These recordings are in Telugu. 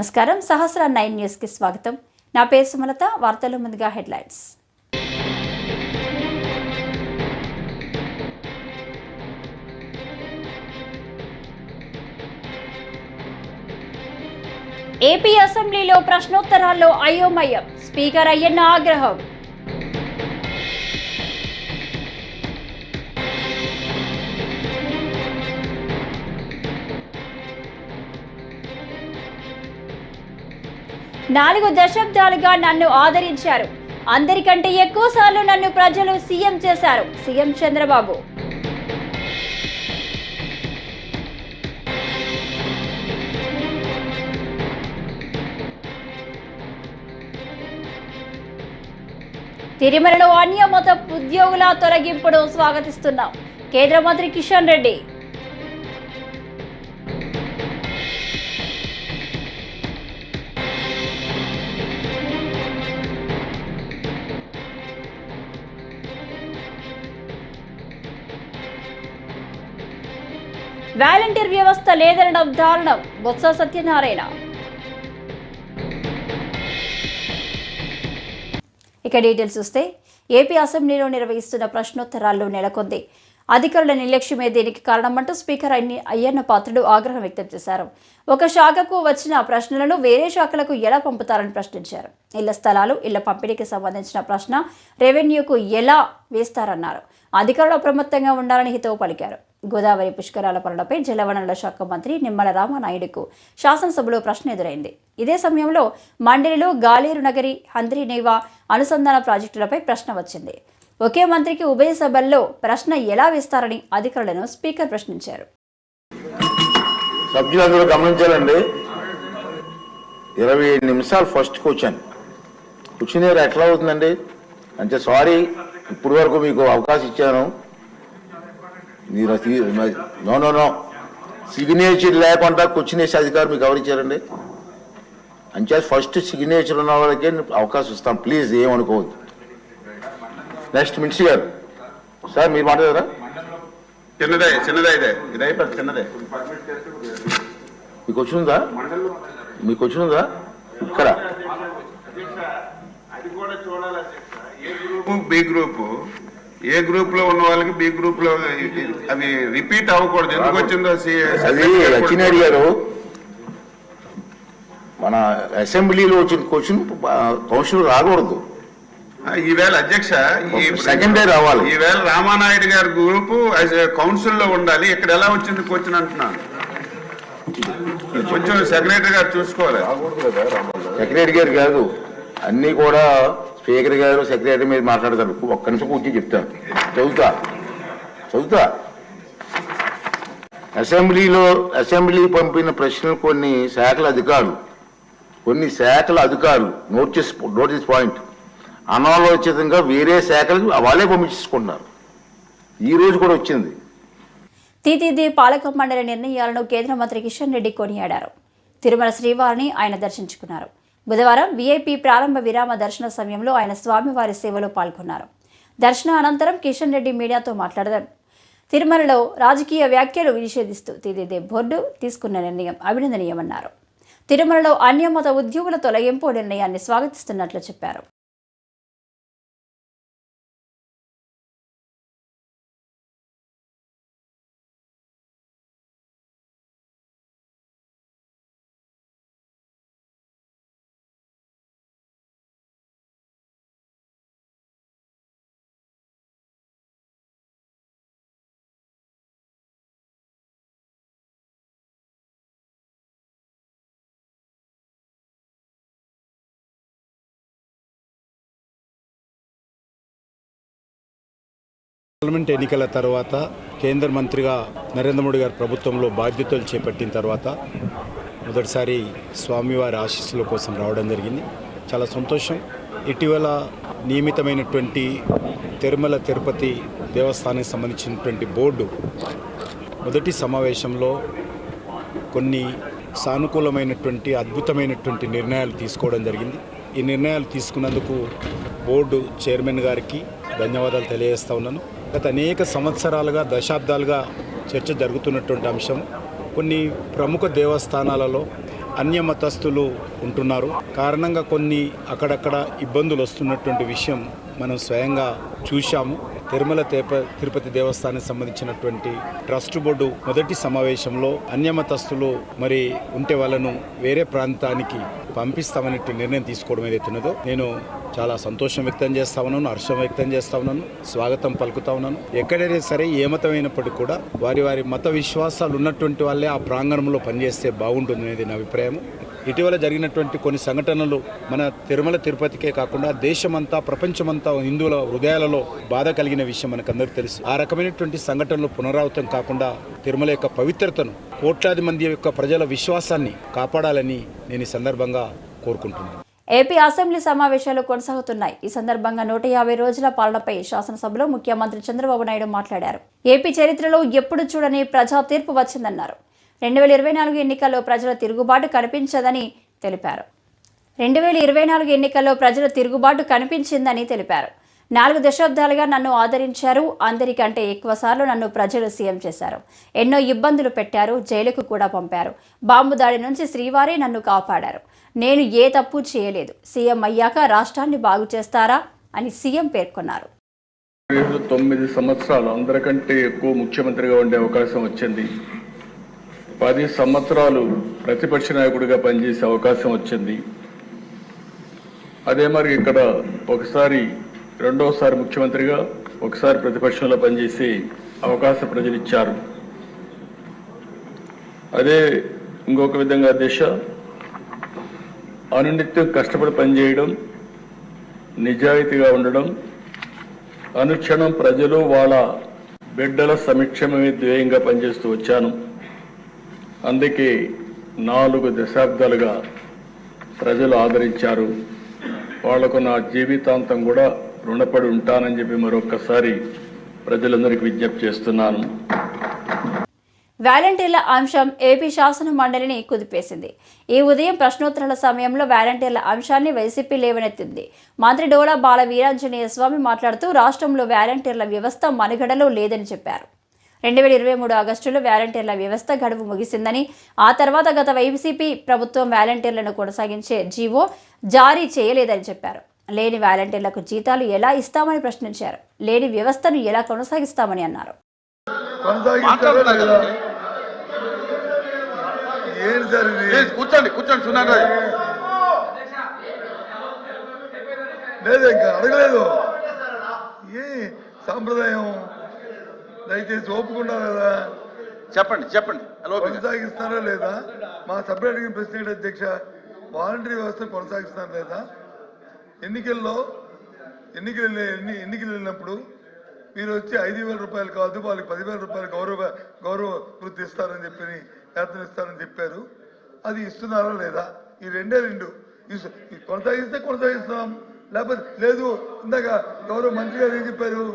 నమస్కారం. సహస్ర 9 న్యూస్ కి స్వాగతం. నా పేరు సుమలత. వార్తలు ముందుగా హెడ్లైన్స్. ఏపీ అసెంబ్లీలో ప్రశ్నోత్తరాల్లో అయోమయం. స్పీకర్ అయ్యన్న ఆగ్రహం. నాలుగు దశాబ్దాలుగా నన్ను ఆదరించారు. అందరికంటే ఎక్కువ సార్లు నన్ను ప్రజలు సీఎం చేశారు. సీఎం చంద్రబాబు. తిరుమలలో అన్యమత ఉద్యోగుల తొలగింపును స్వాగతిస్తున్నాం. కేంద్ర మంత్రి కిషన్ రెడ్డి. వాలంటీర్ వ్యవస్థ లేదనడం దారుణం. బొత్స సత్యనారాయణ. ఇక డీటెయిల్స్ చూస్తే ఏపీ అసెంబ్లీలో నిర్వహిస్తున్న ప్రశ్నోత్తరాల్లో నెలకొంది. అధికారుల నిర్లక్ష్యమే దీనికి కారణమంటూ స్పీకర్ అయ్యన్న పాత్రుడు ఆగ్రహం వ్యక్తం చేశారు. ఒక శాఖకు వచ్చిన ప్రశ్నలను వేరే శాఖలకు ఎలా పంపుతారని ప్రశ్నించారు. ఇళ్ల స్థలాలు, ఇళ్ల పంపిణీకి సంబంధించిన ప్రశ్న రెవెన్యూకు ఎలా వేస్తారన్నారు. అధికారులు అప్రమత్తంగా ఉండాలని హితవు పలికారు. గోదావరి పుష్కరాల పనులపై జలవనరుల శాఖ మంత్రి నిమ్మల రామానాయుడుకు శాసనసభలో ప్రశ్న ఎదురైంది. ఇదే సమయంలో మండలిలో గాలేరు నగరి, హంద్రీనేవా అనుసంధాన ప్రాజెక్టులపై ప్రశ్న వచ్చింది. ఒకే మంత్రికి ఉభయ సభల్లో ప్రశ్న ఎలా వేస్తారని అధికారులను స్పీకర్ ప్రశ్నించారు. సభ్యులందరూ గమనించాలండి. 20 నిమిషాలు ఫస్ట్ క్వశ్చన్ ఎట్లా అవుతుందండి అంటే సారీ, ఇప్పుడు వరకు మీకు అవకాశం ఇచ్చాను. మీరు నో సిగ్నేచర్ లేకుండా క్వశ్చన్ వేసే అధికారం మీకు ఎవరు ఇచ్చారండి? అంటే ఫస్ట్ సిగ్నేచర్ ఉన్న వాళ్ళకే అవకాశం ఇస్తాం. ప్లీజ్ ఏమనుకోవద్దు. నెక్స్ట్ మినిస్టర్ గారు. సార్ మీరు మాట్లాడారా? చిన్నదే ఇది అయిపోయింది. చిన్నదే మీకు వచ్చిందా? ఇక్కడ ఏ గ్రూప్ లో ఉన్న వాళ్ళకి బి గ్రూప్ లో అవి రిపీట్ అవ్వకూడదు. ఎందుకు వచ్చిందో అది అచ్చినాయుడు గారు మన అసెంబ్లీలో వచ్చిన క్వశ్చన్ కౌన్సిల్ రాకూడదు. ఈవేళ అధ్యక్ష సెకండ్ డే రావాలి. ఈవేళ రామానాయుడు గారి గ్రూపు కౌన్సిల్లో ఉండాలి. ఇక్కడ ఎలా వచ్చింది క్వశ్చన్ అంటున్నాను. కొంచెం సెక్రటరీ గారు చూసుకోవాలి. సెక్రటరీ గారు కాదు, అన్ని కూడా స్పీకర్ గారు సెక్రటరీ మీద మాట్లాడతారు. ఒక్క నిమిషం కూర్చొని చెప్తాను. చదువుతా. అసెంబ్లీ పంపిన ప్రశ్నలు కొన్ని శాఖల అధికారులు నోటీస్ పాయింట్ అనాలోచితంగా వేరే శాఖలు వాళ్ళే పంపించుకుంటున్నారు. ఈ రోజు కూడా వచ్చింది. టీటీడీ పాలక మండలి నిర్ణయాలను కేంద్ర మంత్రి కిషన్ రెడ్డి కొనియాడారు. తిరుమల శ్రీవారిని ఆయన దర్శించుకున్నారు. బుధవారం వీఐపీ ప్రారంభ విరామ దర్శన సమయంలో ఆయన స్వామివారి సేవలో పాల్గొన్నారు. దర్శన అనంతరం కిషన్ రెడ్డి మీడియాతో మాట్లాడారు. తిరుమలలో రాజకీయ వ్యాఖ్యలు నిషేధిస్తూ టీటీడీ బోర్డు తీసుకున్న నిర్ణయం అభినందనీయమన్నారు. తిరుమలలో అన్యమత ఉద్యోగుల తొలగింపు నిర్ణయాన్ని స్వాగతిస్తున్నట్లు చెప్పారు. పార్లమెంట్ ఎన్నికల తర్వాత కేంద్ర మంత్రిగా నరేంద్ర మోడీ గారి ప్రభుత్వంలో బాధ్యతలు చేపట్టిన తర్వాత మొదటిసారి స్వామివారి ఆశీస్సుల కోసం రావడం జరిగింది. చాలా సంతోషం. ఇటీవల నియమితమైనటువంటి తిరుమల తిరుపతి దేవస్థానానికి సంబంధించినటువంటి బోర్డు మొదటి సమావేశంలో కొన్ని సానుకూలమైనటువంటి అద్భుతమైనటువంటి నిర్ణయాలు తీసుకోవడం జరిగింది. ఈ నిర్ణయాలు తీసుకున్నందుకు బోర్డు చైర్మన్ గారికి ధన్యవాదాలు తెలియజేస్తా ఉన్నాను. గత అనేక సంవత్సరాలుగా దశాబ్దాలుగా చర్చ జరుగుతున్నటువంటి అంశం. కొన్ని ప్రముఖ దేవస్థానాలలో అన్య మతస్థులు ఉంటున్నారు. కారణంగా కొన్ని అక్కడక్కడ ఇబ్బందులు వస్తున్నటువంటి విషయం మనం స్వయంగా చూశాము. తిరుమల తిరుపతి దేవస్థానానికి సంబంధించినటువంటి ట్రస్ట్ బోర్డు మొదటి సమావేశంలో అన్యమతస్థులు మరి ఉంటే వాళ్ళను వేరే ప్రాంతానికి పంపిస్తామనే నిర్ణయం తీసుకోవడం ఏదైతున్నదో నేను చాలా సంతోషం వ్యక్తం చేస్తా ఉన్నాను, హర్షం వ్యక్తం చేస్తా ఉన్నాను, స్వాగతం పలుకుతా ఉన్నాను. ఎక్కడైనా సరే ఏ మతమైనప్పటికీ కూడా వారి మత విశ్వాసాలు ఉన్నటువంటి వాళ్ళే ఆ ప్రాంగణంలో పనిచేస్తే బాగుంటుంది అనేది నా అభిప్రాయం. ఇటీవల జరిగినటువంటి కొన్ని సంఘటనలు మన తిరుమల తిరుపతికే కాకుండా దేశమంతా ప్రపంచమంతా హిందువుల హృదయాలలో బాధ కలిగిన విషయం మనకందరికీ తెలుసు. ఆ రకమైనటువంటి సంఘటనలు పునరావృతం కాకుండా తిరుమల యొక్క పవిత్రతను, కోట్లాది మంది యొక్క ప్రజల విశ్వాసాన్ని కాపాడాలని నేను ఈ సందర్భంగా కోరుకుంటున్నాను. ఏపీ అసెంబ్లీ సమావేశాలు కొనసాగుతున్నాయి. ఈ సందర్భంగా 150 రోజుల పాలనపై శాసనసభలో ముఖ్యమంత్రి చంద్రబాబు నాయుడు మాట్లాడారు. ఏపీ చరిత్రలో ఎప్పుడు చూడని ప్రజా తీర్పు వచ్చిందన్నారు. 2024 ఎన్నికల్లో ప్రజల తిరుగుబాటు కనిపించదని తెలిపారు. 2024 ఎన్నికల్లో ప్రజల తిరుగుబాటు కనిపించిందని తెలిపారు. 4 దశాబ్దాలుగా నన్ను ఆదరించారు. అందరికంటే ఎక్కువ సార్లు నన్ను ప్రజలు సీఎం చేశారు. ఎన్నో ఇబ్బందులు పెట్టారు. జైలుకు కూడా పంపారు. బాంబు దాడి నుంచి శ్రీవారే నన్ను కాపాడారు. నేను ఏ తప్పు చేయలేదు. సీఎం అయ్యాక రాష్ట్రాన్ని బాగు చేస్తారా అని సీఎం పేర్కొన్నారు. 9 సంవత్సరాలు అందరికంటే ఎక్కువ ముఖ్యమంత్రిగా ఉండే అవకాశం వచ్చింది. 10 సంవత్సరాలు ప్రతిపక్ష నాయకుడిగా పనిచేసే అవకాశం వచ్చింది. అదే మరి ఇక్కడ ఒకసారి రెండోసారి ముఖ్యమంత్రిగా, ఒకసారి ప్రతిపక్షంలో పనిచేసే అవకాశం ప్రజలు ఇచ్చారు. అదే ఇంకొక విధంగా దిశ అనునిత్యం కష్టపడి పనిచేయడం, నిజాయితీగా ఉండడం, అనుక్షణం ప్రజలు వాళ్ళ బిడ్డల సంక్షేమమే ధ్యేయంగా పనిచేస్తూ వచ్చాను. అందుకే 4 దశాబ్దాలుగా ప్రజలు ఆదరించారు. వాళ్లకు నా జీవితాంతం కూడా రుణపడి ఉంటానని చెప్పి మరొక్కసారి ప్రజలందరికీ విజ్ఞప్తి చేస్తున్నాను. వాలంటీర్ల అంశం ఏపీ శాసన మండలిని కుదిపేసింది. ఈ ఉదయం ప్రశ్నోత్తరాల సమయంలో వాలంటీర్ల అంశాన్ని వైసీపీ లేవనెత్తింది. మంత్రి డోలా బాల వీరాంజనేయ స్వామి మాట్లాడుతూ రాష్ట్రంలో వాలంటీర్ల వ్యవస్థ మనుగడలో లేదని చెప్పారు. 2023 ఆగస్టులో వాలంటీర్ల వ్యవస్థ గడువు ముగిసిందని, ఆ తర్వాత గత వైసీపీ ప్రభుత్వం వాలంటీర్లను కొనసాగించే జీవో జారీ చేయలేదని చెప్పారు. లేని వాలంటీర్లకు జీతాలు ఎలా ఇస్తామని ప్రశ్నించారు. లేని వ్యవస్థను ఎలా కొనసాగిస్తామని అన్నారు. కూర్చోండి సున్నారాయ్. లేదు ఇంకా అడగలేదు. ఏ సాంప్రదాయం దయచేసి ఒప్పుకున్నారు కదా, చెప్పండి కొనసాగిస్తారా లేదా? మా సభ్యులు అడిగిన ప్రశ్న ఏంటి అధ్యక్ష, వాలంటరీ వ్యవస్థ కొనసాగిస్తారా లేదా? ఎన్నికలు వెళ్ళినప్పుడు మీరు వచ్చి 5,000 రూపాయలు కాదు, వాళ్ళకి 10,000 రూపాయలు గౌరవ వృత్తి ఇస్తారని చెప్పి వేతనం ఇస్తారని చెప్పారు. అది ఇస్తున్నారా లేదా? ఈ రెండే కొనసాగిస్తే కొనసాగిస్తున్నాం, లేకపోతే లేదు. ఇందాక గౌరవ మంత్రి గారు ఏం చెప్పారు,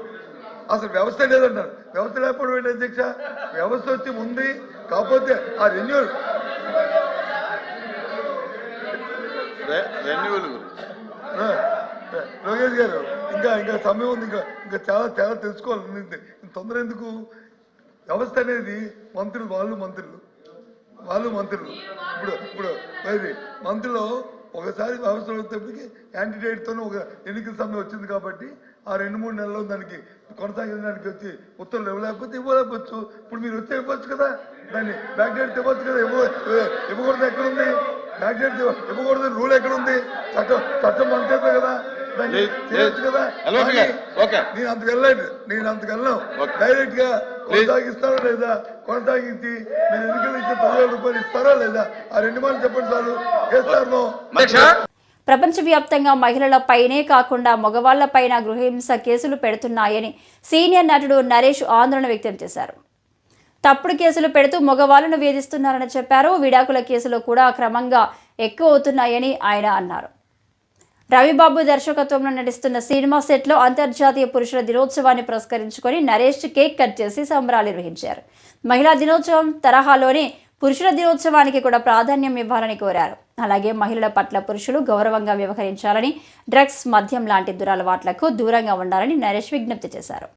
అసలు వ్యవస్థ లేదంటారు. వ్యవస్థ లేకపోవడం ఏంటి అధ్యక్ష? వ్యవస్థ వచ్చి ఉంది, కాకపోతే ఆ రెన్యూవల్ లోకేష్ గారు ఇంకా సమయం ఉంది, ఇంకా చాలా తెలుసుకోవాలి. తొందర ఎందుకు? వ్యవస్థ అనేది వాళ్ళు మంత్రులు ఇప్పుడు మంత్రులు ఒకసారి వ్యవస్థ వచ్చేప్పటికి యాంటీడేట్తోనే ఒక ఎన్నికల సమయం వచ్చింది కాబట్టి ఆ 2-3 నెలల్లో దానికి కొనసాగించడానికి వచ్చి ఉత్తర్వులు ఇవ్వలేకపోతే ఇవ్వలేకపోవచ్చు. ఇప్పుడు మీరు వచ్చి ఇవ్వచ్చు కదా, దాన్ని బ్యాక్ డేట్ ఇవ్వచ్చు కదా. ఇవ్వకూడదు ఎక్కడుంది? బ్యాక్ డేట్ ఇవ్వకూడదు రూల్ ఎక్కడుంది? చట్టం అంతేదే కదా, దాన్ని చేయొచ్చు కదా. నేను అంతకు వెళ్ళను. డైరెక్ట్ గా కొనసాగిస్తారా లేదా? కొనసాగించి మీరు ఎన్నికలు ఇచ్చే 10,000 రూపాయలు ఇస్తారా లేదా? ఆ 2 మాటలు చెప్పండి చాలు. చేస్తాను. ప్రపంచవ్యాప్తంగా మహిళలపైనే కాకుండా మగవాళ్లపైన గృహహింస కేసులు పెడుతున్నాయని సీనియర్ నటుడు నరేష్ ఆందోళన వ్యక్తం చేశారు. తప్పుడు కేసులు పెడుతూ మగవాళ్లను వేధిస్తున్నారని చెప్పారు. విడాకుల కేసులు కూడా క్రమంగా ఎక్కువ అవుతున్నాయని ఆయన అన్నారు. రవిబాబు దర్శకత్వంలో నటిస్తున్న సినిమా సెట్లో అంతర్జాతీయ పురుషుల దినోత్సవాన్ని పురస్కరించుకొని నరేష్ కేక్ కట్ చేసి సంబరాలు నిర్వహించారు. మహిళా దినోత్సవం తరహాలోనే పురుషుల దినోత్సవానికి కూడా ప్రాధాన్యం ఇవ్వాలని కోరారు. అలాగే మహిళల పట్ల పురుషులు గౌరవంగా వ్యవహరించాలని, డ్రగ్స్, మద్యం లాంటి దురలవాట్లకు దూరంగా ఉండాలని నరేష్ విజ్ఞప్తి చేశారు.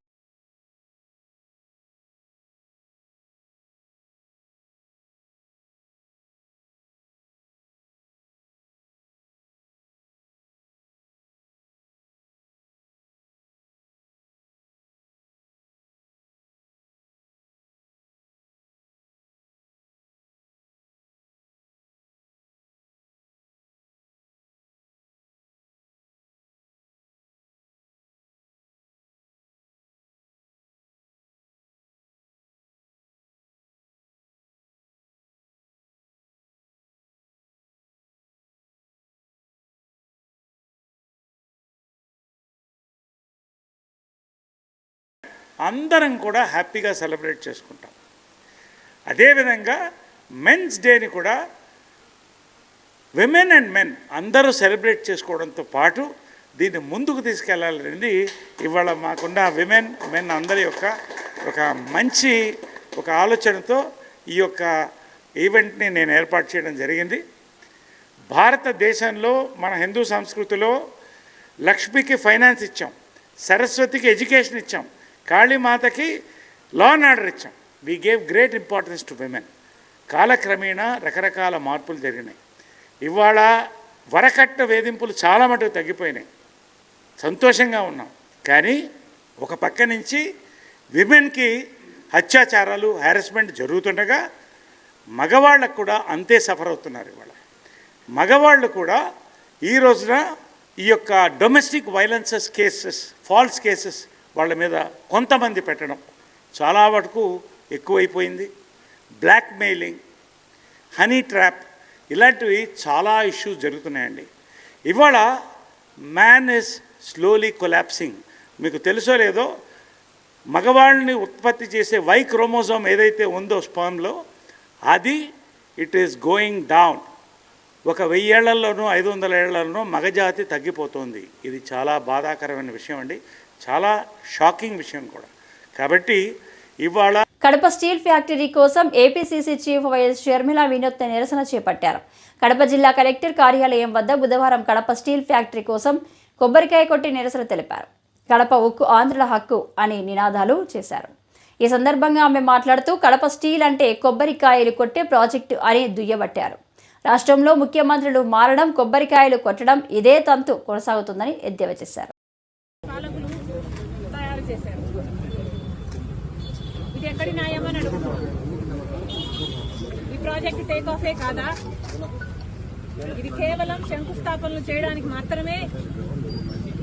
అందరం కూడా హ్యాపీగా సెలబ్రేట్ చేసుకుంటాం. అదేవిధంగా మెన్స్ డేని కూడా విమెన్ అండ్ మెన్ అందరూ సెలబ్రేట్ చేసుకోవడంతో పాటు దీన్ని ముందుకు తీసుకెళ్లాలనేది ఇవాళ మాకున్న విమెన్ మెన్ అందరి యొక్క ఒక మంచి ఒక ఆలోచనతో ఈ యొక్క ఈవెంట్ని నేను ఏర్పాటు చేయడం జరిగింది. భారతదేశంలో మన హిందూ సంస్కృతిలో లక్ష్మికి ఫైనాన్స్ ఇచ్చాం, సరస్వతికి ఎడ్యుకేషన్ ఇచ్చాం, కాళీమాతకి లా అండ్ ఆర్డర్ ఇచ్చాం. We gave great importance to women. కాలక్రమేణా రకరకాల మార్పులు జరిగినాయి. ఇవాళ వరకట్న వేధింపులు చాలా మటుకు తగ్గిపోయినాయి, సంతోషంగా ఉన్నాం. కానీ ఒక పక్క నుంచి విమెన్కి అత్యాచారాలు హ్యారస్మెంట్ జరుగుతుండగా మగవాళ్ళకు కూడా అంతే సఫర్ అవుతున్నారు. ఇవాళ మగవాళ్ళు కూడా ఈ రోజున ఈ యొక్క domestic violences cases, false cases వాళ్ళ మీద కొంతమంది పెట్టడం చాలా వరకు ఎక్కువైపోయింది. బ్లాక్మెయిలింగ్, హనీ ట్రాప్ ఇలాంటివి చాలా ఇష్యూస్ జరుగుతున్నాయండి. ఇవాళ మ్యాన్ ఇస్ స్లోలీ కొలాప్సింగ్. మీకు తెలుసో లేదో, మగవాళ్ళని ఉత్పత్తి చేసే వై క్రోమోజోమ్ ఏదైతే ఉందో స్పర్మ్లో, అది ఇట్ ఈస్ గోయింగ్ డౌన్. ఒక 1000 ఏళ్లలోనూ 500 ఏళ్లలోనూ మగజాతి తగ్గిపోతుంది. ఇది చాలా బాధాకరమైన విషయం అండి, చాలా షాకింగ్ విషయం కూడా. కాబట్టి ఇవాళ కడప స్టీల్ ఫ్యాక్టరీ కోసం ఏపీసీసీ చీఫ్ వైఎస్ షర్మిల వినూత్న నిరసన చేపట్టారు. కడప జిల్లా కలెక్టర్ కార్యాలయం వద్ద బుధవారం కడప స్టీల్ ఫ్యాక్టరీ కోసం కొబ్బరికాయ కొట్టి నిరసన తెలిపారు. కడప ఉక్కు ఆంధ్రుల హక్కు అని నినాదాలు చేశారు. ఈ సందర్భంగా ఆమె మాట్లాడుతూ కడప స్టీల్ అంటే కొబ్బరికాయలు కొట్టే ప్రాజెక్టు అని దుయ్యబట్టారు. రాష్ట్రంలో ముఖ్యమంత్రులు మారడం, కొబ్బరికాయలు కొట్టడం ఇదే తంతు కొనసాగుతుందని ఎద్దేవా చేశారు. ఇది ఎక్కడి న్యాయమని అడుగుతున్నాం. ఈ ప్రాజెక్టు టేక్ ఆఫే కాదా? ఇది కేవలం శంకుస్థాపనలు చేయడానికి మాత్రమే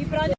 ఈ ప్రాజెక్ట్.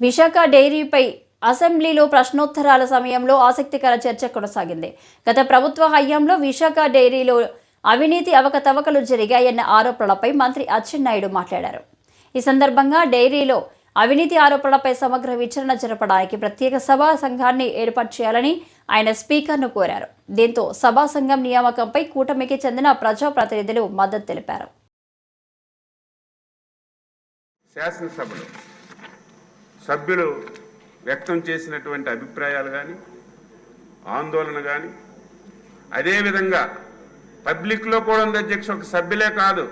విశాఖ డైరీపై అసెంబ్లీలో ప్రశ్నోత్తరాల సమయంలో ఆసక్తికర చర్చ కొనసాగింది. గత ప్రభుత్వ హయాంలో విశాఖ డైరీలో అవినీతి అవకతవకలు జరిగాయన్న ఆరోపణలపై మంత్రి అచ్చెన్నాయుడు మాట్లాడారు. ఈ సందర్భంగా డైరీలో అవినీతి ఆరోపణలపై సమగ్ర విచారణ జరపడానికి ప్రత్యేక సభా సంఘాన్ని ఏర్పాటు చేయాలని ఆయన స్పీకర్ను కోరారు. దీంతో సభా సంఘం నియామకంపై కూటమికి చెందిన ప్రజాప్రతినిధులు మద్దతు తెలిపారు. శాసనసభలో సభ్యులు వ్యక్తం చేసినటువంటి అభిప్రాయాలు కానీ, ఆందోళన కానీ, అదేవిధంగా పబ్లిక్లో కూడా ఉంది అధ్యక్ష. ఒక సభ్యులే కాదు,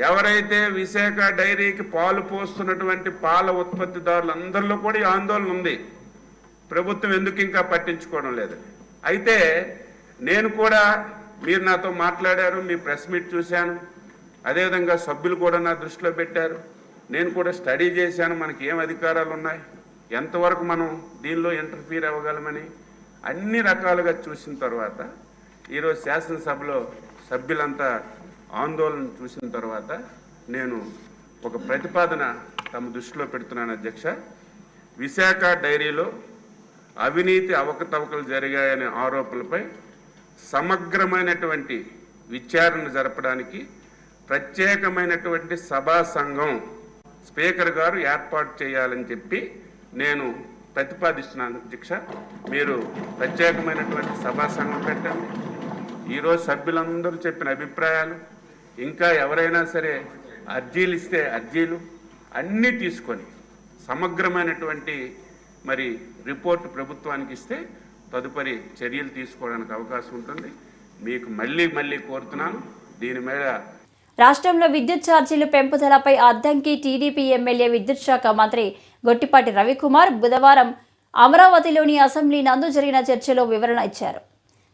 ఎవరైతే విశాఖ డైరీకి పాలు పోస్తున్నటువంటి పాల ఉత్పత్తిదారులందరిలో కూడా ఈ ఆందోళన ఉంది. ప్రభుత్వం ఎందుకు ఇంకా పట్టించుకోవడం లేదు. అయితే నేను కూడా, మీరు నాతో మాట్లాడారు, మీ ప్రెస్ మీట్ చూశాను, అదేవిధంగా సభ్యులు కూడా నా దృష్టిలో పెట్టారు. నేను కూడా స్టడీ చేశాను, మనకి ఏం అధికారాలు ఉన్నాయి, ఎంతవరకు మనం దీనిలో ఇంటర్ఫీర్ అవ్వగలమని అన్ని రకాలుగా చూసిన తర్వాత ఈరోజు శాసనసభలో సభ్యులంతా ఆందోళన చూసిన తర్వాత నేను ఒక ప్రతిపాదన తమ దృష్టిలో పెడుతున్నాను అధ్యక్ష. విశాఖ డైరీలో అవినీతి అవకతవకలు జరిగాయనే ఆరోపణలపై సమగ్రమైనటువంటి విచారణ జరపడానికి ప్రత్యేకమైనటువంటి సభా సంఘం స్పీకర్ గారు ఏర్పాటు చేయాలని చెప్పి నేను ప్రతిపాదిస్తున్నాను అధ్యక్ష. మీరు ప్రత్యేకమైనటువంటి సభా సంఘం పెట్టండి. ఈరోజు సభ్యులందరూ చెప్పిన అభిప్రాయాలు, ఇంకా ఎవరైనా సరే అర్జీలు ఇస్తే అర్జీలు అన్నీ తీసుకొని సమగ్రమైనటువంటి మరి రిపోర్ట్ ప్రభుత్వానికి ఇస్తే తదుపరి చర్యలు తీసుకోవడానికి అవకాశం ఉంటుంది. మీకు మళ్ళీ కోరుతున్నాను, దీని మీద రాష్ట్రంలో విద్యుత్ ఛార్జీలు పెంపుదలపై అద్దంకి టీడీపీ ఎమ్మెల్యే విద్యుత్ శాఖ మంత్రి గొట్టిపాటి రవికుమార్ బుధవారం అమరావతిలోని అసెంబ్లీ నందు జరిగిన చర్చలో వివరణ ఇచ్చారు.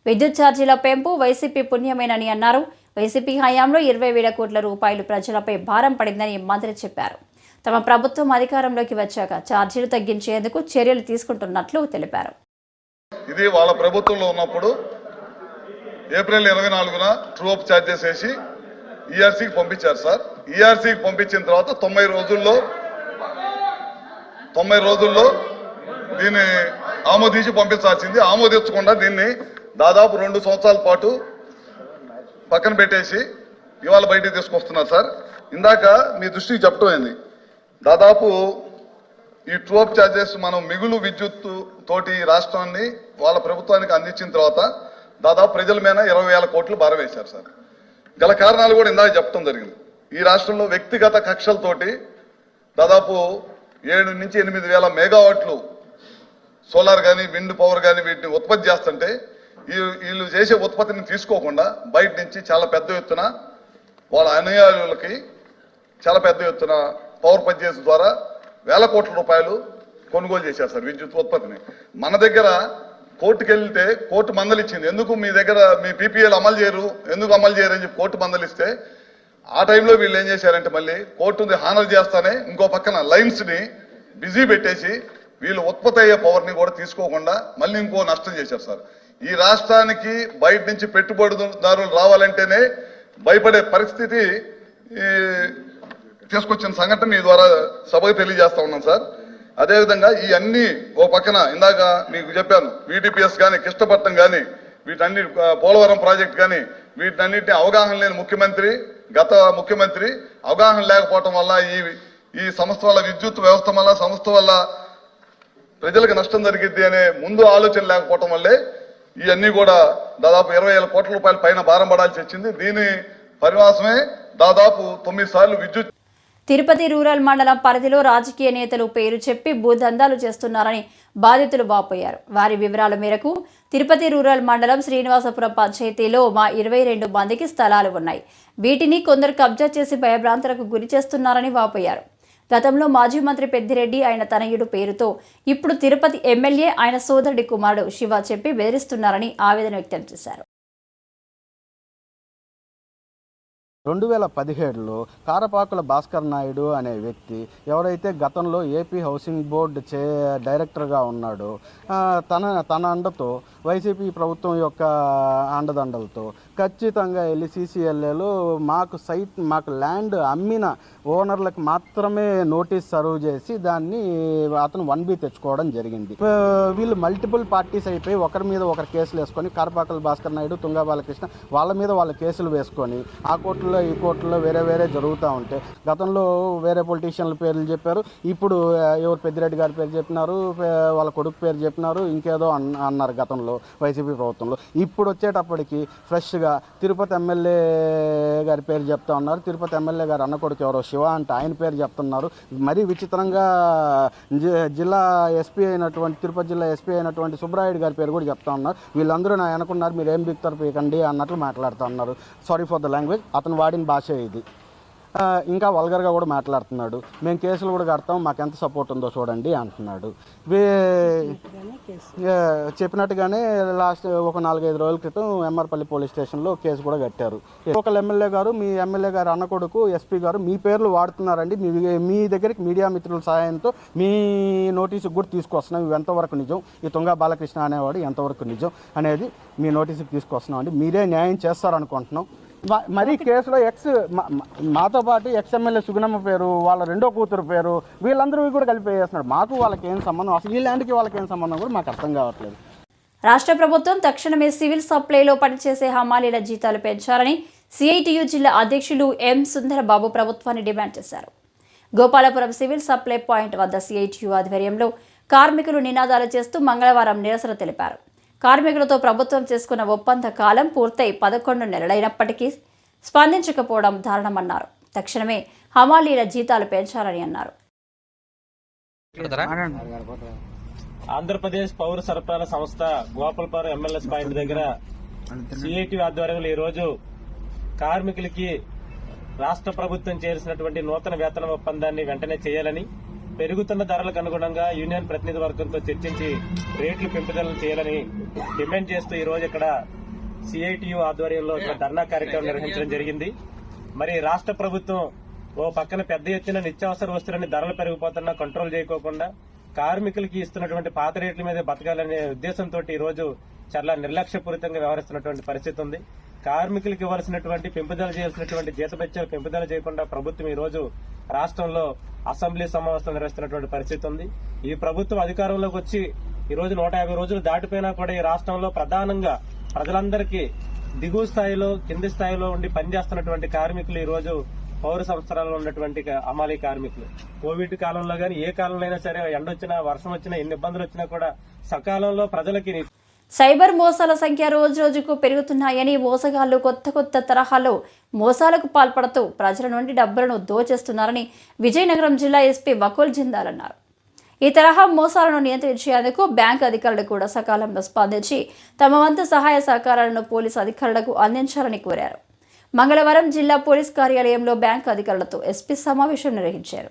విద్యుత్ ఛార్జీల పెంపు వైసీపీ పుణ్యమేనని అన్నారు. వైసీపీ హయాంలో 20,000 కోట్ల రూపాయలు ప్రజలపై భారం పడిందని మంత్రి చెప్పారు. తమ ప్రభుత్వం అధికారంలోకి వచ్చాక ఛార్జీలు తగ్గించేందుకు చర్యలు తీసుకుంటున్నట్లు తెలిపారు. ఇది వాళ్ళ ప్రభుత్వంలో ఉన్నప్పుడు ఏప్రిల్ 24న ట్రూ అప్ ఛార్జెస్ వేసి ఈఆర్సీకి పంపించారు సార్. ఈఆర్సీకి పంపించిన తర్వాత 90 రోజుల్లో దీన్ని ఆమోదించి పంపించాల్సింది. ఆమోదించకుండా దీన్ని దాదాపు 2 సంవత్సరాల పాటు పక్కన పెట్టేసి ఇవాళ బయటికి తీసుకొస్తున్నారు సార్. ఇందాక మీ దృష్టికి చెప్పటమైంది, దాదాపు ఈ ట్రూ అప్ ఛార్జెస్ మనం మిగులు విద్యుత్ తోటి రాష్ట్రాన్ని వాళ్ళ ప్రభుత్వానికి అందించిన తర్వాత దాదాపు ప్రజల మీద 20,000 కోట్లు భారం వేశారు సార్. గల కారణాలు కూడా ఇందాక చెప్పడం జరిగింది. ఈ రాష్ట్రంలో వ్యక్తిగత కక్షలతోటి దాదాపు 7 నుంచి 8,000 మెగావాట్లు సోలార్ కానీ విండ్ పవర్ కానీ వీటిని ఉత్పత్తి చేస్తుంటే వీళ్ళు చేసే ఉత్పత్తిని తీసుకోకుండా బయట నుంచి చాలా పెద్ద ఎత్తున వాళ్ళ అనుయాయులకి చాలా పెద్ద ఎత్తున పవర్ పర్చేస్ ద్వారా 1,000 కోట్ల రూపాయలు కొనుగోలు చేశారు సార్ విద్యుత్ ఉత్పత్తిని. మన దగ్గర కోర్టుకు వెళ్తే కోర్టు మందలిచ్చింది, ఎందుకు మీ దగ్గర మీ పీపీఎల్ అమలు చేయరు, ఎందుకు అమలు చేయరు అని చెప్పి కోర్టు మందలిస్తే ఆ టైంలో వీళ్ళు ఏం చేశారంటే మళ్ళీ కోర్టుని హానర్ చేస్తానే ఇంకో పక్కన లైన్స్ని బిజీ పెట్టేసి వీళ్ళు ఉత్పత్తి అయ్యే పవర్ని కూడా తీసుకోకుండా మళ్ళీ ఇంకో నష్టం చేశారు సార్. ఈ రాష్ట్రానికి బయట నుంచి పెట్టుబడిదారులు రావాలంటేనే భయపడే పరిస్థితి తీసుకొచ్చిన సంఘటన మీ ద్వారా సభకు తెలియజేస్తా ఉన్నాను సార్. అదేవిధంగా ఈ అన్ని ఓ పక్కన ఇందాక మీకు చెప్పాను, వీటీపీఎస్ కానీ కృష్ణపట్నం కానీ వీటన్ని పోలవరం ప్రాజెక్ట్ కానీ వీటన్నిటిని అవగాహన లేని ముఖ్యమంత్రి, గత ముఖ్యమంత్రి అవగాహన లేకపోవటం వల్ల ఈ సంస్థ వల్ల విద్యుత్ వ్యవస్థ వల్ల సంస్థ వల్ల ప్రజలకు నష్టం జరిగిద్ది అనే ముందు ఆలోచన లేకపోవటం వల్లే ఇవన్నీ కూడా దాదాపు 20,000 కోట్ల రూపాయల పైన భారం పడాల్సి వచ్చింది. దీని పరివాసమే దాదాపు 9 సార్లు విద్యుత్. తిరుపతి రూరల్ మండలం పరిధిలో రాజకీయ నేతలు పేరు చెప్పి భూదందాలు చేస్తున్నారని బాధితులు వాపోయారు. వారి వివరాల మేరకు తిరుపతి రూరల్ మండలం శ్రీనివాసపురం పంచాయతీలో మా 22 మందికి స్థలాలు ఉన్నాయి. వీటిని కొందరు కబ్జా చేసి భయభ్రాంతులకు గురి చేస్తున్నారని వాపోయారు. గతంలో మాజీ మంత్రి పెద్దిరెడ్డి ఆయన తనయుడు పేరుతో ఇప్పుడు తిరుపతి ఎమ్మెల్యే ఆయన సోదరుడి కుమారుడు శివ చెప్పి బెదిరిస్తున్నారని ఆవేదన వ్యక్తం చేశారు. 2017లో కారపాకుల భాస్కర్ నాయుడు అనే వ్యక్తి ఎవరైతే గతంలో ఏపీ హౌసింగ్ బోర్డు డైరెక్టర్గా ఉన్నాడో తన అండతో వైసీపీ ప్రభుత్వం యొక్క అండదండలతో ఖచ్చితంగా వెళ్ళి సీసీఎల్ఏలో మాకు ల్యాండ్ అమ్మిన ఓనర్లకు మాత్రమే నోటీస్ సర్వ్ చేసి దాన్ని అతను 1B తెచ్చుకోవడం జరిగింది. వీళ్ళు మల్టిపుల్ పార్టీస్ అయిపోయి ఒకరి మీద ఒకరు కేసులు వేసుకొని కారపాకుల భాస్కర్ నాయుడు, తుంగా బాలకృష్ణ వాళ్ళ మీద వాళ్ళ కేసులు వేసుకొని ఆ కోర్టులో ఈ కోర్టులో వేరే జరుగుతూ ఉంటే గతంలో వేరే పొలిటీషియన్ల పేర్లు చెప్పారు. ఇప్పుడు ఎవరు పెద్దిరెడ్డి గారి పేరు చెప్పినారు, వాళ్ళ కొడుకు పేరు చెప్పినారు, ఇంకేదో అన్నారు గతంలో వైసీపీ ప్రభుత్వంలో. ఇప్పుడు వచ్చేటప్పటికి ఫ్రెష్గా తిరుపతి ఎమ్మెల్యే గారి పేరు చెప్తా ఉన్నారు. తిరుపతి ఎమ్మెల్యే గారు అన్న కొడుకు ఎవరో శివ అంటే ఆయన పేరు చెప్తున్నారు. మరీ విచిత్రంగా జిల్లా ఎస్పీ అయినటువంటి తిరుపతి జిల్లా ఎస్పీ అయినటువంటి సుబ్రాయుడు గారి పేరు కూడా చెప్తా ఉన్నారు. వీళ్ళందరూ నా అనుకున్నారు మీరు ఏం బిక్తారు పీకండి అన్నట్లు మాట్లాడుతూ ఉన్నారు. సారీ ఫర్ ద లాంగ్వేజ్, అతను వాడిన భాష ఇది. ఇంకా వల్గర్గా కూడా మాట్లాడుతున్నాడు. మేము కేసులు కూడా కడతాం, మాకు ఎంత సపోర్ట్ ఉందో చూడండి అంటున్నాడు. చెప్పినట్టుగానే లాస్ట్ ఒక 4-5 రోజుల క్రితం ఎంఆర్పల్లి పోలీస్ స్టేషన్లో కేసు కూడా కట్టారు. ఒకళ్ళు ఎమ్మెల్యే గారు, మీ ఎమ్మెల్యే గారు అన్న కొడుకు ఎస్పీ గారు మీ పేర్లు వాడుతున్నారండి, మీ దగ్గరికి మీడియా మిత్రుల సహాయంతో మీ నోటీసుకు కూడా తీసుకొస్తున్నాం. ఇవి ఎంతవరకు నిజం, ఈ తుంగా బాలకృష్ణ అనేవాడు ఎంతవరకు నిజం అనేది మీ నోటీసుకు తీసుకొస్తున్నాం అండి. మీరే న్యాయం చేస్తారనుకుంటున్నాం. మరి కేసులో మాతో పాటు ఎమ్మెల్యే సుగుణమ్మ పేరు, వాళ్ళ రెండో కూతురు పేరు, వీళ్ళందరూ కూడా కలిపి వేస్తున్నాడు. మాకు వాళ్ళకి ఏం సంబంధం, అసలు ఈ ల్యాండ్కి వాళ్ళకి ఏం సంబంధం కూడా మాకు అర్థం కావట్లేదు. రాష్ట్ర ప్రభుత్వం తక్షణమే సివిల్ సప్లైలో పనిచేసే హమాలీల జీతాలు పెంచాలని సిఐటియు జిల్లా అధ్యక్షులు ఎం సుందరబాబు ప్రభుత్వాన్ని డిమాండ్ చేశారు. గోపాలపురం సివిల్ సప్లై పాయింట్ వద్ద సిఐటియు ఆధ్వర్యంలో కార్మికులు నినాదాలు చేస్తూ మంగళవారం నిరసన తెలిపారు. కార్మికులతో ప్రభుత్వం చేసుకున్న ఒప్పంద కాలం పూర్తయి 11 నెలలైనప్పటికీ స్పందించకపోవడం దారుణమన్నారు. తక్షణమే హమాలీల జీతాలు పెంచాలని అన్నారు. ఆంధ్రప్రదేశ్ పౌర సరఫరాల సంస్థ గోపాలపురం ఎంఎల్ఎస్ పాయింట్ దగ్గర సిఐటి ఆధ్వర్యంలో ఈ రోజు కార్మికులకి రాష్ట్ర ప్రభుత్వం చేసినటువంటి నూతన వేతన ఒప్పందాన్ని వెంటనే చేయాలని, పెరుగుతున్న ధరలకు అనుగుణంగా యూనియన్ ప్రతినిధి వర్గంతో చర్చించి రేట్లు పెంపుదలను చేయాలని డిమాండ్ చేస్తూ ఈ రోజు ఇక్కడ సిఐటియు ఆధ్వర్యంలో ఇక్కడ ధర్నా కార్యక్రమం నిర్వహించడం జరిగింది. మరి రాష్ట్ర ప్రభుత్వం ఓ పక్కన పెద్ద ఎత్తున నిత్యావసర వస్తువులని ధరలు పెరిగిపోతున్నా కంట్రోల్ చేయకోకుండా కార్మికులకి ఇస్తున్నటువంటి పాత రేట్ల మీద బతకాలనే ఉద్దేశంతో ఈ రోజు చాలా నిర్లక్ష్యపూరితంగా వ్యవహరిస్తున్నటువంటి పరిస్థితి ఉంది. కార్మికులకు ఇవ్వాల్సినటువంటి పెంపుదల చేయాల్సినటువంటి జీతభత్యాలు పెంపుదల చేయకుండా ప్రభుత్వం ఈ రోజు రాష్ట్రంలో అసెంబ్లీ సమావేశం నిర్వహిస్తున్నటువంటి పరిస్థితి ఉంది. ఈ ప్రభుత్వం అధికారంలోకి వచ్చి ఈ రోజు 150 రోజులు దాటిపోయినా కూడా ఈ రాష్ట్రంలో ప్రధానంగా ప్రజలందరికీ దిగువ స్థాయిలో కింది స్థాయిలో ఉండి పనిచేస్తున్నటువంటి కార్మికులు ఈ రోజు పౌర సంస్థలలో ఉన్నటువంటి అమాలి కార్మికులు కోవిడ్ కాలంలో గానీ ఏ కాలంలో అయినా సరే ఎండొచ్చినా వర్షం వచ్చినా ఎన్ని ఇబ్బందులు వచ్చినా కూడా సకాలంలో ప్రజలకి సైబర్ మోసాల సంఖ్య రోజురోజుకు పెరుగుతున్నాయని మోసగాళ్లు కొత్త తరహాలో మోసాలకు పాల్పడుతూ ప్రజల నుండి డబ్బులను దోచేస్తున్నారని విజయనగరం జిల్లా ఎస్పీ వకుల్ జిందాల్ అన్నారు. ఈ తరహా మోసాలను నియంత్రించేందుకు బ్యాంకు అధికారులు కూడా సకాలంలో స్పందించి తమ వంతు సహాయ సహకారాలను పోలీసు అధికారులకు అందించాలని కోరారు. మంగళవారం జిల్లా పోలీస్ కార్యాలయంలో బ్యాంకు అధికారులతో ఎస్పీ సమావేశం నిర్వహించారు.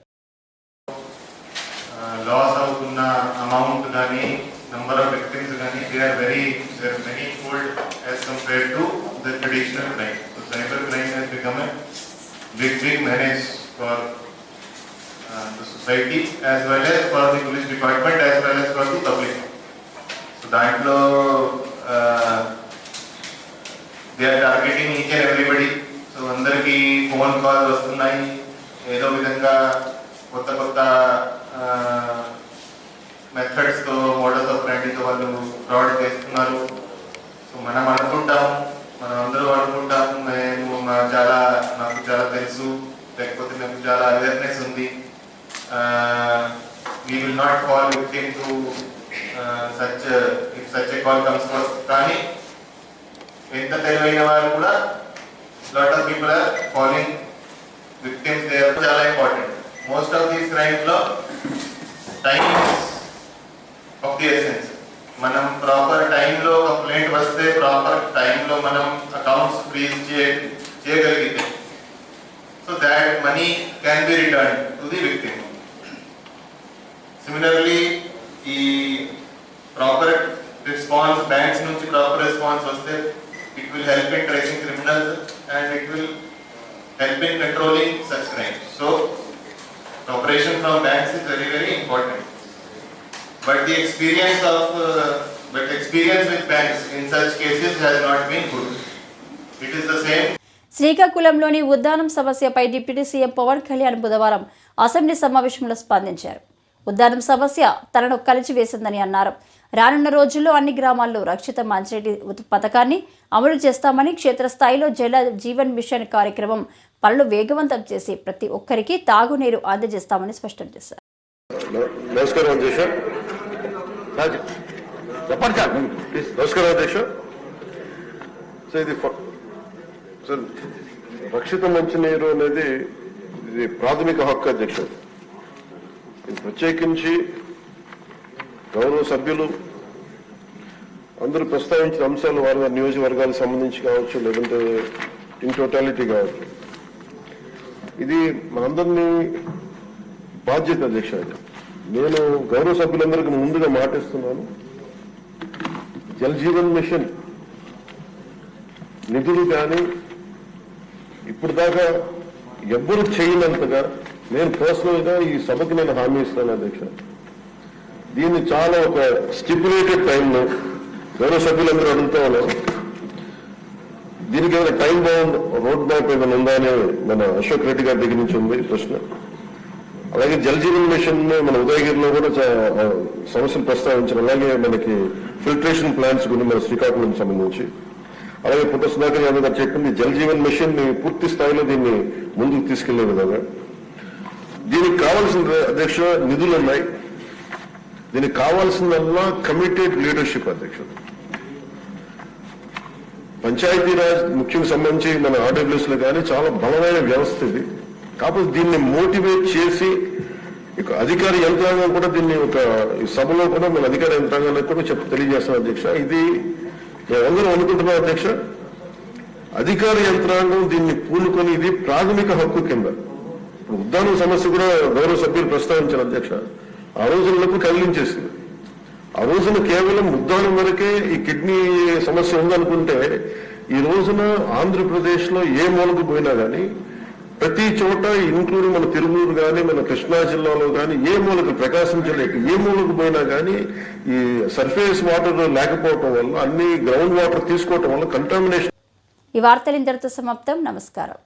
Number of victims they are very fold as compared to the traditional crime. So cyber crime has become a big menace for the society as well as for the police department as well as for the public. So dantlo they are targeting each and everybody. So andarki phone calls vastunayi edo vidhanga kotta methods తో మోడల్స్ ఆఫ్ బ్రాండింగ్ తో వాళ్ళు ఫ్రాడ్ చేస్తున్నారు. సో మనం అందరూ అనుకుంటాం నాకు చాలా తెలుసు, లేకపోతే నాకు చాలా అవేర్నెస్ ఉంది, we will not fall victim to if such a call comes to us. కానీ ఎంత తెలివైన వారు కూడా lot of people are falling victims there. చాలా important. Most of these crimes లో టైం of the essence. మనం ప్రాపర్ టైంలో కంప్లైంట్ వస్తే ప్రాపర్ టైంలో మనం అకౌంట్స్ ఫ్రీజ్ చేయగలిగితే so that money can be return to the victim. Similarly ఈ ప్రాపర్ రెస్పాన్స్ బ్యాంక్స్ నుంచి ప్రాపర్ రెస్పాన్స్ వస్తే it will help in tracing criminals and it will help in controlling such crimes. So cooperation from banks is very important. But the experience with banks in such cases has not been good. It is the same. శ్రీకాకుళంలోని ఉద్దానం సమస్యపై డిప్యూటీ సీఎం పవన్ కళ్యాణ్ బుధవారం అసెంబ్లీ సమావేశంలో స్పందించారు. ఉద్దానం సమస్య తనను కలిచివేసిందని అన్నారు. రానున్న రోజుల్లో అన్ని గ్రామాల్లో రక్షిత మంచినీటి పథకాన్ని అమలు చేస్తామని, క్షేత్రస్థాయిలో జల జీవన్ మిషన్ కార్యక్రమం పనులు వేగవంతం చేసి ప్రతి ఒక్కరికి తాగునీరు అందజేస్తామని స్పష్టం చేశారు. నమస్కారం అధ్యక్ష. చెప్పండి సార్. నమస్కారం అధ్యక్ష. సో ఇది రక్షిత మంచినీరు అనేది ఇది ప్రాథమిక హక్కు అధ్యక్ష. ఇది ప్రత్యేకించి గౌరవ సభ్యులు అందరూ ప్రస్తావించిన అంశాలు వారి వారి నియోజకవర్గాలకు సంబంధించి కావచ్చు, లేదంటే ఇన్ టోటాలిటీ కావచ్చు, ఇది మనందరినీ బాధ్యత అధ్యక్ష. నేను గౌరవ సభ్యులందరికీ ముందుగా మాటిస్తున్నాను, జల్ జీవన్ మిషన్ నిధులు కానీ ఇప్పుడు దాకా ఎవ్వరూ చేయనంతగా నేను పర్సనల్ గా ఈ సభకి నేను హామీ ఇస్తాను అధ్యక్ష. దీన్ని చాలా ఒక స్టిపులేటెడ్ టైంలో గౌరవ సభ్యులందరూ అడుగుతా ఉన్నారు, దీనికి ఏమైనా టైం బౌండ్ రోడ్ మ్యాప్ ఏమైనా ఉందా అని మన అశోక్ రెడ్డి గారి దగ్గర నుంచి ఉంది ప్రశ్న. అలాగే జల్ జీవన్ మిషన్ మన ఉదయగిరిలో కూడా సమస్యలు ప్రస్తావించారు. అలాగే మనకి ఫిల్టరేషన్ ప్లాంట్స్ గురించి మన శ్రీకాకుళం సంబంధించి, అలాగే పుట్ట సుధాకర్ యాదవ్ గారు చెప్పింది జల్ జీవన్ మిషన్ ని పూర్తి స్థాయిలో దీన్ని ముందుకు తీసుకెళ్లే విధంగా దీనికి కావాల్సిన అధ్యక్ష నిధులు ఉన్నాయి. దీనికి కావాల్సిందల్లా కమిటెడ్ లీడర్షిప్ అధ్యక్ష. పంచాయతీరాజ్ ముఖ్యంగా సంబంధించి మన ఆర్డబ్ల్యూఎస్ లో కానీ చాలా బలమైన వ్యవస్థ ఇది. కాకపోతే దీన్ని మోటివేట్ చేసి ఇక అధికార యంత్రాంగం కూడా దీన్ని ఒక ఈ సభలో కూడా మన అధికార యంత్రాంగానికి కూడా తెలియజేస్తాం అధ్యక్ష. ఇది మేమందరం అనుకుంటున్నాం అధ్యక్ష, అధికార యంత్రాంగం దీన్ని పూనుకొని ఇది ప్రాథమిక హక్కు కింద. ఇప్పుడు ఉద్దానం సమస్య కూడా గౌరవ సభ్యులు ప్రస్తావించారు అధ్యక్ష. ఆ రోజులకు కదిలించేసింది. ఆ రోజున కేవలం ఉద్దానం వరకే ఈ కిడ్నీ సమస్య ఉందనుకుంటే ఈ రోజున ఆంధ్రప్రదేశ్ లో ఏ మూలకు పోయినా కానీ ప్రతి చోట ఇంక్లూడింగ్ మన తిరువూరు కానీ మన కృష్ణా జిల్లాలో కానీ ఏ మూలకు ప్రకాశం జిల్లాకి ఏ మూలకు పోయినా కానీ ఈ సర్ఫేస్ వాటర్ లేకపోవటం వల్ల అన్ని గ్రౌండ్ వాటర్ తీసుకోవటం వల్ల కంటామినేషన్. ఈ వార్తలు ఇంతటితో సమాప్తం. నమస్కారం.